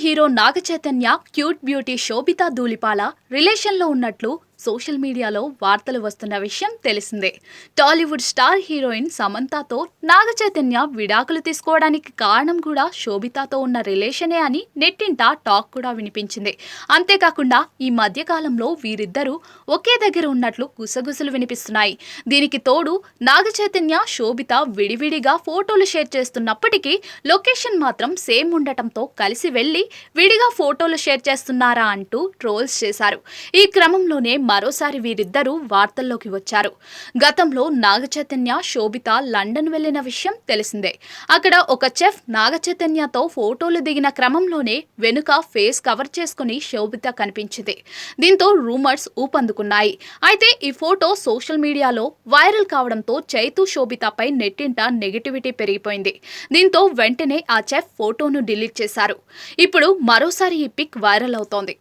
Hero Naga Chaitanya cute beauty శోభిత ధూళిపాల రిలేషన్లో ఉన్నట్లు social మీడియాలో వార్తలు వస్తున్న విషయం తెలిసిందే. టాలీవుడ్ స్టార్ హీరోయిన్ సమంతతో నాగ చైతన్య విడాకులు తీసుకోవడానికి కారణం కూడా శోభితతో ఉన్న రిలేషనే అని నెట్టింట టాక్ కూడా వినిపించింది. అంతేకాకుండా ఈ మధ్య కాలంలో వీరిద్దరూ ఒకే దగ్గర ఉన్నట్లు గుసగుసలు వినిపిస్తున్నాయి. దీనికి తోడు నాగ చైతన్య శోభిత విడివిడిగా ఫోటోలు షేర్ చేస్తున్నప్పటికీ లొకేషన్ మాత్రం సేమ్ ఉండటంతో కలిసి వెళ్లి విడిగా ఫోటోలు షేర్ చేస్తున్నారా అంటూ ట్రోల్స్ చేశారు. ఈ క్రమంలోనే మరోసారి వీరిద్దరూ వార్తల్లోకి వచ్చారు. గతంలో నాగ చైతన్య శోభిత లండన్ వెళ్లిన విషయం తెలిసిందే. అక్కడ ఒక చెఫ్ నాగ చైతన్యతో ఫోటోలు దిగిన క్రమంలోనే వెనుక ఫేస్ కవర్ చేసుకుని శోభిత కనిపించింది. దీంతో రూమర్స్ ఊపందుకున్నాయి. అయితే ఈ ఫోటో సోషల్ మీడియాలో వైరల్ కావడంతో చైతు శోభితపై నెట్టింట నెగిటివిటీ పెరిగిపోయింది. దీంతో వెంటనే ఆ చెఫ్ ఫోటోను డిలీట్ చేశారు. ఇప్పుడు మరోసారి ఈ పిక్ వైరల్ అవుతోంది.